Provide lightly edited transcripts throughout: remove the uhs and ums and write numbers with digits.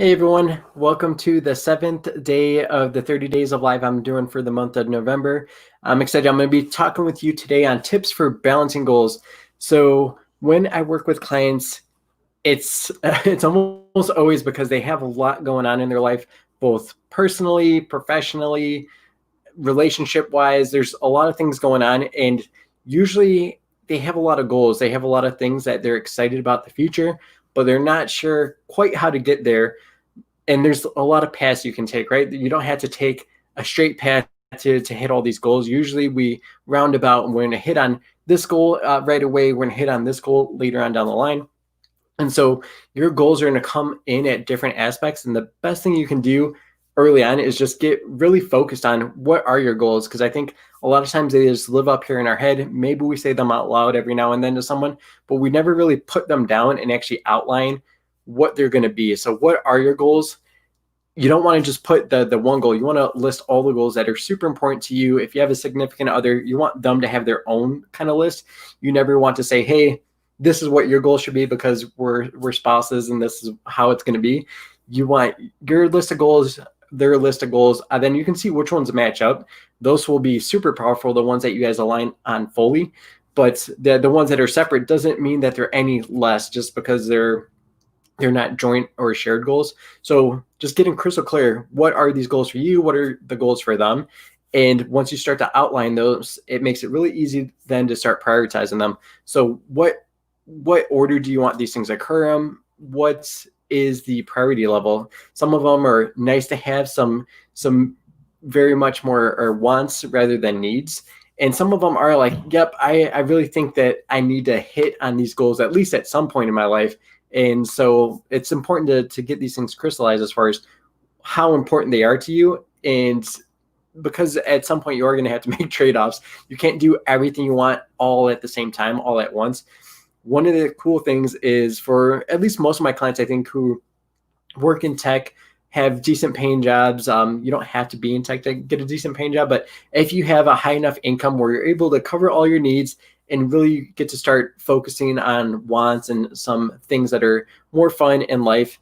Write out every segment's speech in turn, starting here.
Hey everyone, welcome to the 7th day of the 30 days of live I'm doing for the month of November. I'm excited. I'm going to be talking with you today on tips for balancing goals. So when I work with clients, it's almost always because they have a lot going on in their life, both personally, professionally, relationship wise. There's a lot of things going on, and usually they have a lot of goals. They have a lot of things that they're excited about the future, but they're not sure quite how to get there. And there's a lot of paths you can take, right? You don't have to take a straight path to hit all these goals. Usually we roundabout and we're going to hit on this goal right away. We're going to hit on this goal later on down the line. And so your goals are going to come in at different aspects. And the best thing you can do early on is just get really focused on what are your goals. Because I think a lot of times they just live up here in our head. Maybe we say them out loud every now and then to someone, but we never really put them down and actually outline what they're going to be. So what are your goals? You don't want to just put the one goal. You want to list all the goals that are super important to you. If you have a significant other, you want them to have their own kind of list. You never want to say, hey, this is what your goal should be because we're spouses and this is how it's going to be. You want your list of goals, their list of goals, and then you can see which ones match up. Those will be super powerful, the ones that you guys align on fully. But the ones that are separate doesn't mean that they're any less just because they're not joint or shared goals. So just getting crystal clear, what are these goals for you? What are the goals for them? And once you start to outline those, it makes it really easy then to start prioritizing them. So what order do you want these things to occur in? What is the priority level? Some of them are nice to have, some very much more are wants rather than needs. And some of them are like, yep, I really think that I need to hit on these goals at least at some point in my life. And so it's important to get these things crystallized as far as how important they are to you. And because at some point you are going to have to make trade-offs. You can't do everything you want all at the same time, all at once. One of the cool things is for at least most of my clients, I think, who work in tech, have decent paying jobs. You don't have to be in tech to get a decent paying job, but if you have a high enough income where you're able to cover all your needs and really get to start focusing on wants and some things that are more fun in life,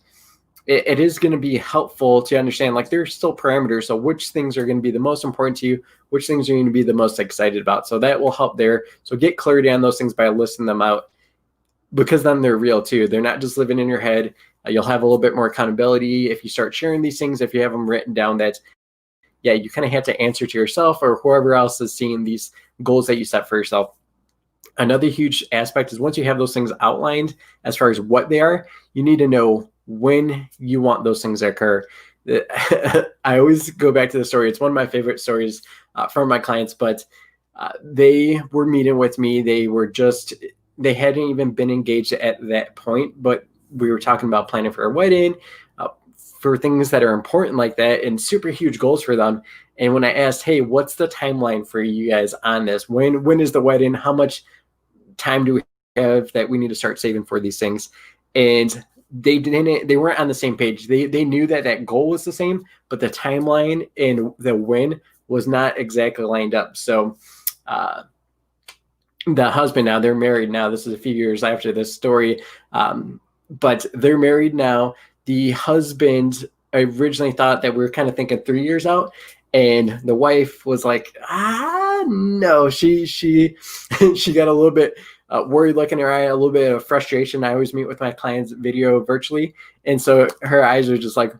it is going to be helpful to understand, like, there's still parameters. So which things are going to be the most important to you, which things are going to be the most excited about. So that will help there. So get clarity on those things by listing them out, because then they're real too. They're not just living in your head. You'll have a little bit more accountability if you start sharing these things, if you have them written down, that, yeah, you kind of have to answer to yourself or whoever else is seeing these goals that you set for yourself. Another huge aspect is once you have those things outlined as far as what they are, you need to know when you want those things to occur. I always go back to the story. It's one of my favorite stories from my clients, but they were meeting with me. They hadn't even been engaged at that point, but we were talking about planning for a wedding, for things that are important like that and super huge goals for them. And when I asked, hey, what's the timeline for you guys on this? When is the wedding? How much time do we have that we need to start saving for these things? And they weren't on the same page. They knew that goal was the same, but the timeline and the when was not exactly lined up. So the husband, now they're married now. This is a few years after this story. But they're married now. The husband originally thought that we were kind of thinking 3 years out. And the wife was like, no, she got a little bit worried, look in her eye, a little bit of frustration. I always meet with my clients video virtually. And so her eyes were just like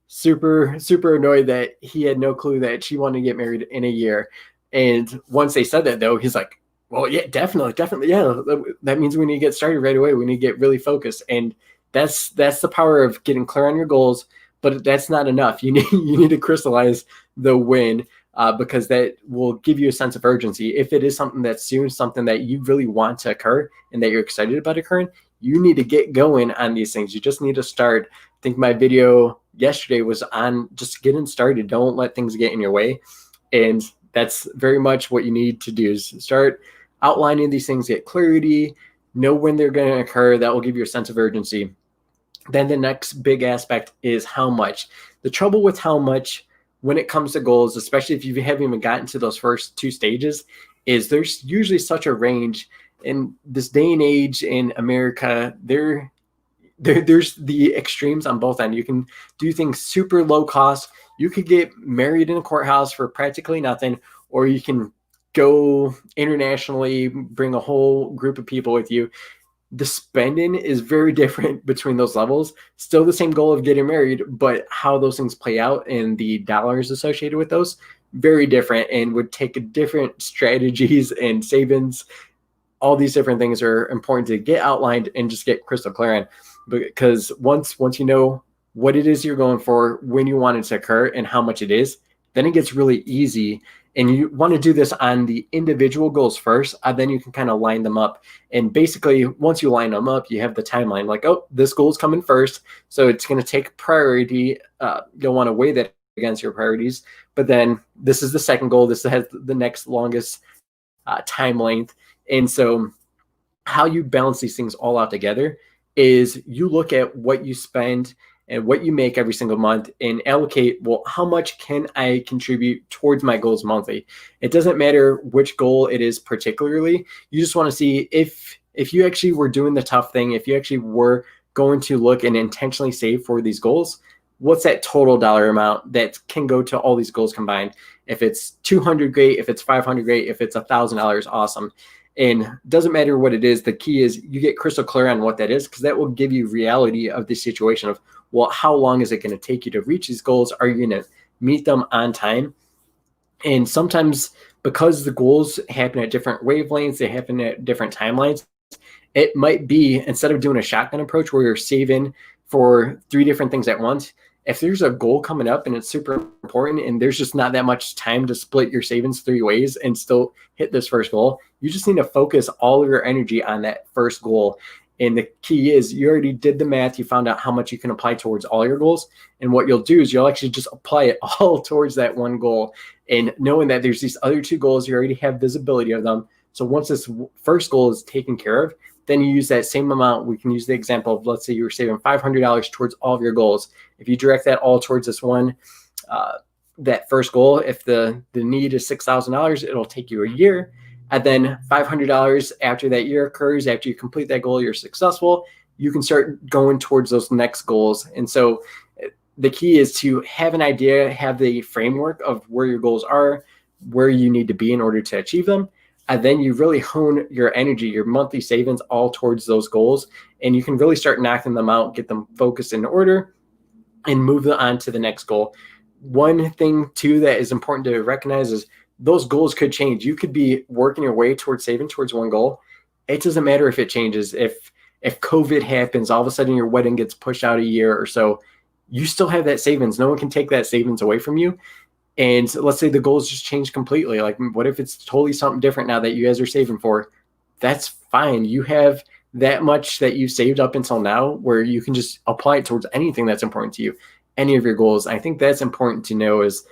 super, super annoyed that he had no clue that she wanted to get married in a year. And once they said that, though, he's like, well, yeah, definitely. Yeah, that means we need to get started right away. We need to get really focused. And that's the power of getting clear on your goals. But that's not enough. You need to crystallize the win, because that will give you a sense of urgency. If it is something that's soon, something that you really want to occur and that you're excited about occurring, you need to get going on these things. You just need to start. I think my video yesterday was on just getting started. Don't let things get in your way. And that's very much what you need to do, is start outlining these things, get clarity, know when they're going to occur. That will give you a sense of urgency. Then the next big aspect is how much. The trouble with how much when it comes to goals, especially if you haven't even gotten to those first two stages, is there's usually such a range. In this day and age in America, there's the extremes on both ends. You can do things super low cost. You could get married in a courthouse for practically nothing, or you can go internationally, bring a whole group of people with you. The spending is very different between those levels. Still the same goal of getting married, but how those things play out and the dollars associated with those, very different, and would take different strategies and savings. All these different things are important to get outlined and just get crystal clear on, because once you know what it is you're going for, when you want it to occur, and how much it is, then it gets really easy. And you want to do this on the individual goals first, and then you can kind of line them up. And basically, once you line them up, you have the timeline, like, oh, this goal is coming first, so it's going to take priority. You'll want to weigh that against your priorities. But then this is the second goal. This has the next longest time length. And so how you balance these things all out together is you look at what you spend and what you make every single month and allocate, well, how much can I contribute towards my goals monthly? It doesn't matter which goal it is particularly. You just want to see if you actually were doing the tough thing, if you actually were going to look and intentionally save for these goals, what's that total dollar amount that can go to all these goals combined? If it's 200, great. If it's 500, great. If it's $1,000, awesome. And doesn't matter what it is. The key is you get crystal clear on what that is, because that will give you reality of the situation of, well, how long is it going to take you to reach these goals? Are you going to meet them on time? And sometimes, because the goals happen at different wavelengths, they happen at different timelines, it might be, instead of doing a shotgun approach where you're saving for 3 different things at once, if there's a goal coming up and it's super important and there's just not that much time to split your savings 3 ways and still hit this first goal, you just need to focus all of your energy on that first goal. And the key is you already did the math. You found out how much you can apply towards all your goals. And what you'll do is you'll actually just apply it all towards that one goal. And knowing that there's these other 2 goals, you already have visibility of them. So once this first goal is taken care of, then you use that same amount. We can use the example of, let's say you were saving $500 towards all of your goals. If you direct that all towards this one, that first goal, if the need is $6,000, it'll take you a year. And then $500 after that year occurs, after you complete that goal, you're successful, you can start going towards those next goals. And so the key is to have an idea, have the framework of where your goals are, where you need to be in order to achieve them. And then you really hone your energy, your monthly savings all towards those goals. And you can really start knocking them out, get them focused in order, and move on to the next goal. One thing, too, that is important to recognize is those goals could change. You could be working your way towards saving towards one goal. It doesn't matter if it changes. If COVID happens, all of a sudden your wedding gets pushed out a year or so, you still have that savings. No one can take that savings away from you. And let's say the goals just change completely. Like, what if it's totally something different now that you guys are saving for? That's fine. You have that much that you saved up until now where you can just apply it towards anything that's important to you, any of your goals. I think that's important to know, is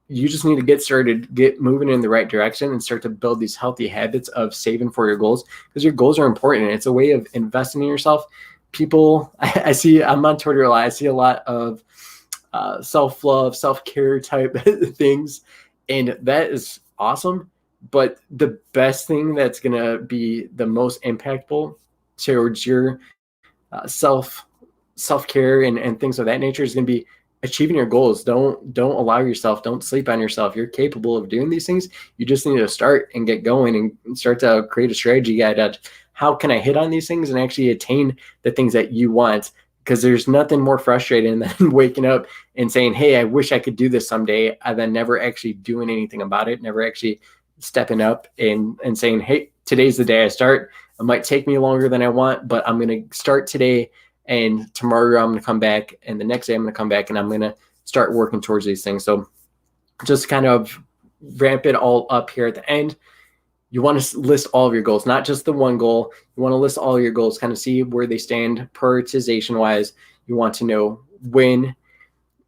you just need to get started, get moving in the right direction, and start to build these healthy habits of saving for your goals, because your goals are important. It's a way of investing in yourself. People, I'm on Twitter a lot. I see a lot of self-love, self-care type things, and that is awesome. But the best thing that's going to be the most impactful towards your self-care and things of that nature is going to be achieving your goals. Don't allow yourself, don't sleep on yourself. You're capable of doing these things. You just need to start and get going and start to create a strategy guide at how can I hit on these things and actually attain the things that you want. Because there's nothing more frustrating than waking up and saying, hey, I wish I could do this someday, and then never actually doing anything about it, never actually stepping up and saying, hey, today's the day I start. It might take me longer than I want, but I'm going to start today, and tomorrow I'm going to come back, and the next day I'm going to come back, and I'm going to start working towards these things. So just kind of ramp it all up here at the end. You want to list all of your goals, not just the one goal. You want to list all of your goals, kind of see where they stand prioritization-wise. You want to know when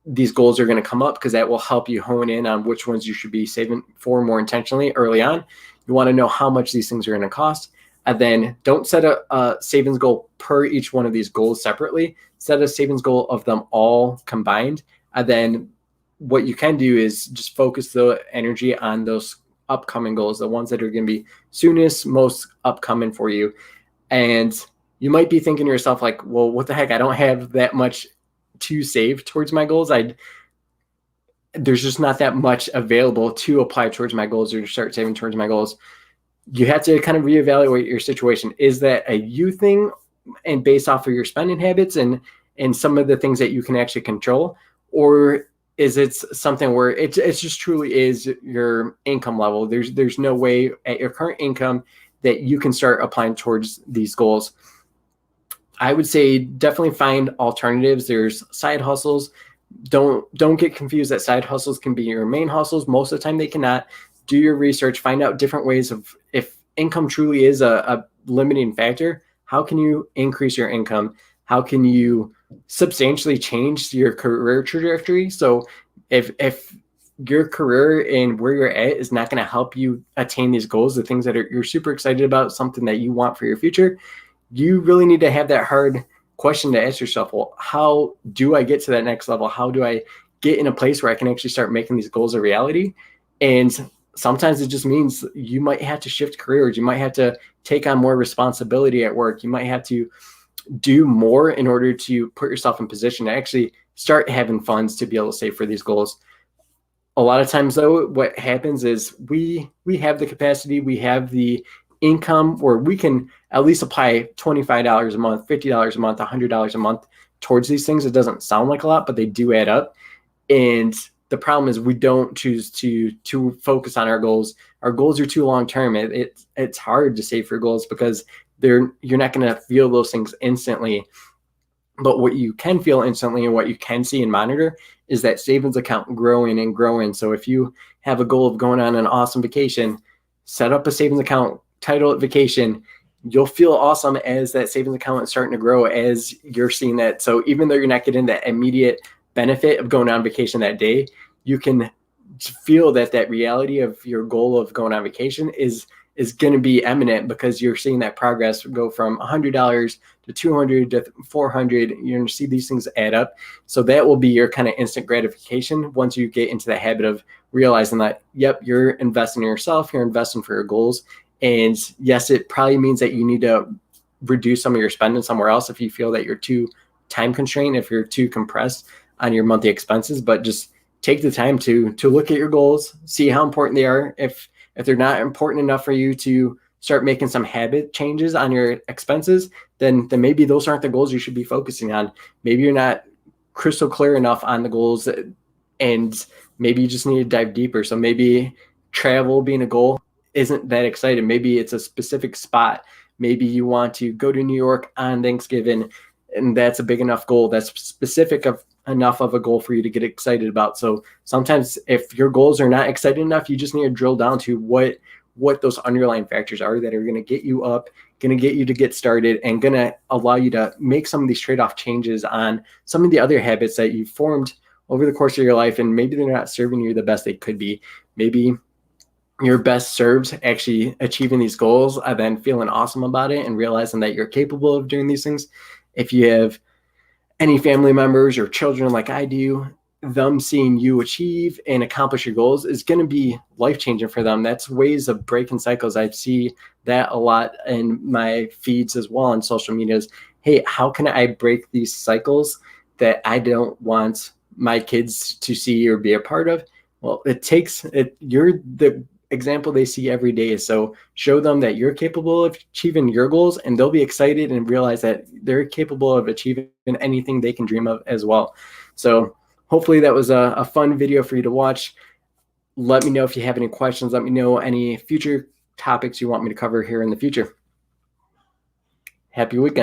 these goals are going to come up, because that will help you hone in on which ones you should be saving for more intentionally early on. You want to know how much these things are going to cost. And then don't set a savings goal per each one of these goals separately. Set a savings goal of them all combined. And then what you can do is just focus the energy on those upcoming goals, the ones that are going to be soonest, most upcoming for you. And you might be thinking to yourself like, well, what the heck? I don't have that much to save towards my goals. There's just not that much available to apply towards my goals or to start saving towards my goals. You have to kind of reevaluate your situation. Is that a you thing, and based off of your spending habits and some of the things that you can actually control, or is it something where it just truly is your income level? There's no way at your current income that you can start applying towards these goals. I would say definitely find alternatives. There's side hustles. Don't get confused that side hustles can be your main hustles. Most of the time they cannot. Do your research, find out different ways of, if income truly is a limiting factor, how can you increase your income? How can you substantially change your career trajectory? So if your career and where you're at is not going to help you attain these goals, the things that you're super excited about, something that you want for your future, you really need to have that hard question to ask yourself. Well, how do I get to that next level? How do I get in a place where I can actually start making these goals a reality? And sometimes it just means you might have to shift careers. You might have to take on more responsibility at work. You might have to do more in order to put yourself in position to actually start having funds to be able to save for these goals. A lot of times though, what happens is we have the capacity, we have the income where we can at least apply $25 a month, $50 a month, $100 a month towards these things. It doesn't sound like a lot, but they do add up. And the problem is we don't choose to focus on our goals. Our goals are too long term. It's hard to save for goals because you're not going to feel those things instantly. But what you can feel instantly and what you can see and monitor is that savings account growing and growing. So if you have a goal of going on an awesome vacation, set up a savings account, title it vacation. You'll feel awesome as that savings account is starting to grow, as you're seeing that. So even though you're not getting that immediate benefit of going on vacation that day, you can feel that reality of your goal of going on vacation is going to be imminent, because you're seeing that progress go from $100 to $200 to $400. You're going to see these things add up. So that will be your kind of instant gratification once you get into the habit of realizing that, yep, you're investing in yourself, you're investing for your goals. And yes, it probably means that you need to reduce some of your spending somewhere else if you feel that you're too time constrained, if you're too compressed on your monthly expenses. But just take the time to look at your goals, see how important they are. If they're not important enough for you to start making some habit changes on your expenses, then maybe those aren't the goals you should be focusing on. Maybe you're not crystal clear enough on the goals, and maybe you just need to dive deeper. So maybe travel being a goal isn't that exciting. Maybe it's a specific spot. Maybe you want to go to New York on Thanksgiving, and that's a big enough goal. That's specific enough of a goal for you to get excited about. So sometimes if your goals are not exciting enough, you just need to drill down to what those underlying factors are that are going to get you up, going to get you to get started, and going to allow you to make some of these trade-off changes on some of the other habits that you formed over the course of your life. And maybe they're not serving you the best they could be. Maybe you're best served actually achieving these goals and then feeling awesome about it and realizing that you're capable of doing these things. If you have any family members or children like I do, them seeing you achieve and accomplish your goals is going to be life-changing for them. That's ways of breaking cycles. I see that a lot in my feeds as well on social media is, hey, how can I break these cycles that I don't want my kids to see or be a part of? Well, you're the example they see every day. So show them that you're capable of achieving your goals, and they'll be excited and realize that they're capable of achieving anything they can dream of as well. So hopefully that was a fun video for you to watch. Let me know if you have any questions. Let me know any future topics you want me to cover here in the future. Happy weekend.